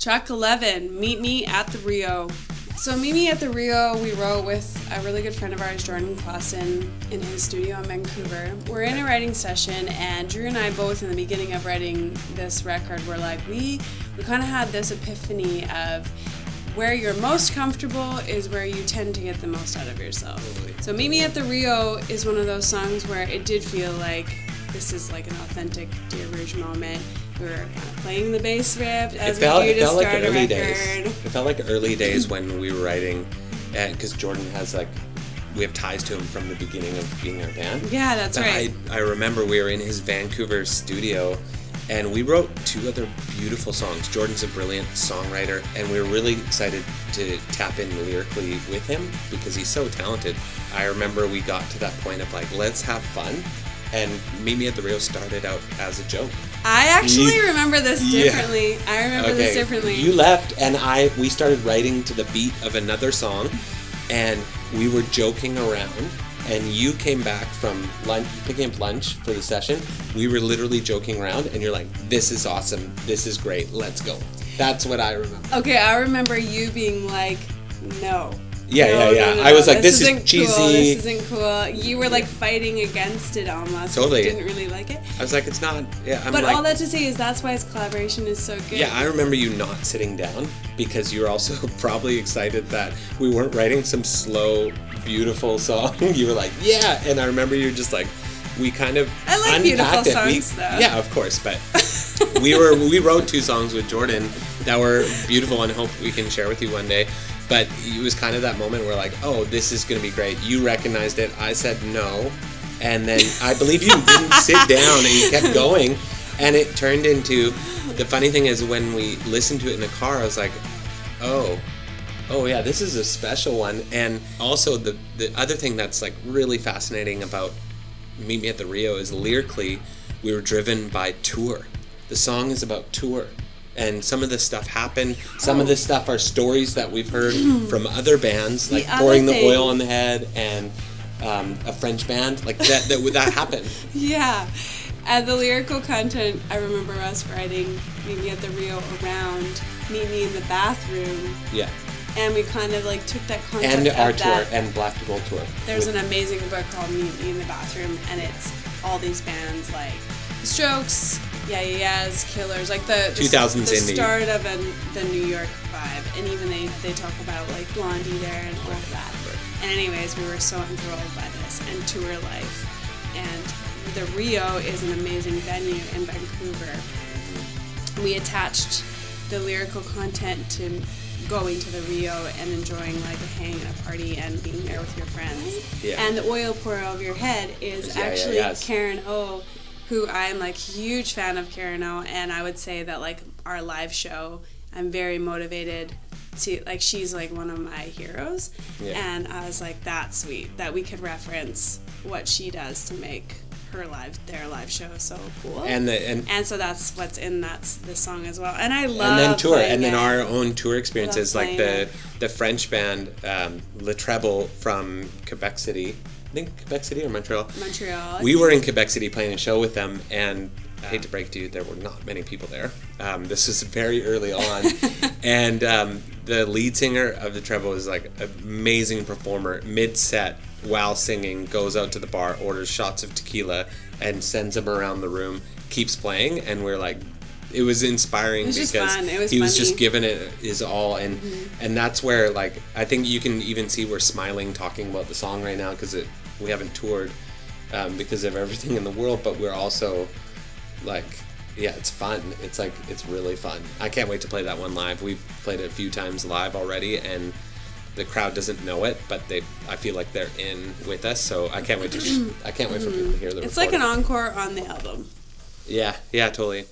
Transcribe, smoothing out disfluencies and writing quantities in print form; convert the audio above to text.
Track 11, Meet Me at the Rio. So Meet Me at the Rio, we wrote with a really good friend of ours, Jordan Clausen, in his studio in Vancouver. We're in a writing session, and Drew and I both, in the beginning of writing this record, were like, we kind of had this epiphany of where you're most comfortable is where you tend to get the most out of yourself. So Meet Me at the Rio is one of those songs where it did feel like this is like an authentic Dear Rouge moment. We were kind of playing the bass riff as we do to start a record. It felt like early days when we were writing, because Jordan has we have ties to him from the beginning of being our band. Yeah, that's right. I remember we were in his Vancouver studio, and we wrote 2 other beautiful songs. Jordan's a brilliant songwriter, and we were really excited to tap in lyrically with him because he's so talented. I remember we got to that point of let's have fun, and Meet Me at the Rio started out as a joke. I actually remember this differently. Yeah. I remember this differently. You left, and we started writing to the beat of another song, and we were joking around. And you came back from lunch, picking up lunch for the session. We were literally joking around, and you're like, "This is awesome. This is great. Let's go." That's what I remember. Okay, I remember you being like, "No." Yeah. No, I was like, "This is cheesy. Cool. This isn't cool." You were fighting against it almost. Totally. You didn't really like it. I was like, "It's not." Yeah. But all that to say is that's why his collaboration is so good. Yeah, I remember you not sitting down because you were also probably excited that we weren't writing some slow, beautiful song. You were like, "Yeah," and I remember you were just like, we kind of I like beautiful songs, though. Yeah, of course, but we wrote 2 songs with Jordan that were beautiful and hope we can share with you one day. But it was kind of that moment where oh, this is going to be great. You recognized it. I said no. And then I believe you didn't sit down and you kept going. And it turned into, the funny thing is when we listened to it in the car, I was like, oh yeah, this is a special one. And also the other thing that's really fascinating about Meet Me at the Rio is lyrically, we were driven by tour. The song is about tour. And some of this stuff happened. Some of this stuff are stories that we've heard from other bands, pouring the oil on the head, and a French band, that happened. Yeah. And the lyrical content, I remember us writing Meet Me at the Rio around Meet Me in the Bathroom. Yeah. And we kind of took that concept and our of tour that. And Black Gold tour. There's an amazing book called Meet Me in the Bathroom, and it's all these bands like The Strokes, Yeah Yeahs, Killers, the 2000s the start of the New York vibe, and even they talk about Blondie there and all of that. And anyways, we were so enthralled by this and tour life, and the Rio is an amazing venue in Vancouver. We attached the lyrical content to going to the Rio and enjoying a hang and a party and being there with your friends. Yeah. And the oil pour over your head is actually Karen O, who I'm huge fan of Karen O, and I would say that our live show, I'm very motivated to she's one of my heroes. Yeah. And I was like, that's sweet that we could reference what she does to make their live show so cool. And so that's what's in the song as well. And I love and then tour and then our own tour experiences, the French band Le Treble from Quebec City. I think Quebec City or Montreal. We were in Quebec City playing a show with them, and I hate to break to you, there were not many people there. This was very early on. And the lead singer of the Treble is an amazing performer. Mid-set, while singing, goes out to the bar, orders shots of tequila, and sends them around the room, keeps playing, and we're it was inspiring because he was just giving it his all, and and that's where I think you can even see we're smiling talking about the song right now because we haven't toured because of everything in the world, but we're also it's fun. It's really fun. I can't wait to play that one live. We've played it a few times live already, and the crowd doesn't know it, but I feel like they're in with us. So I can't wait for people to hear the. It's recording. an encore on the album. Yeah, totally.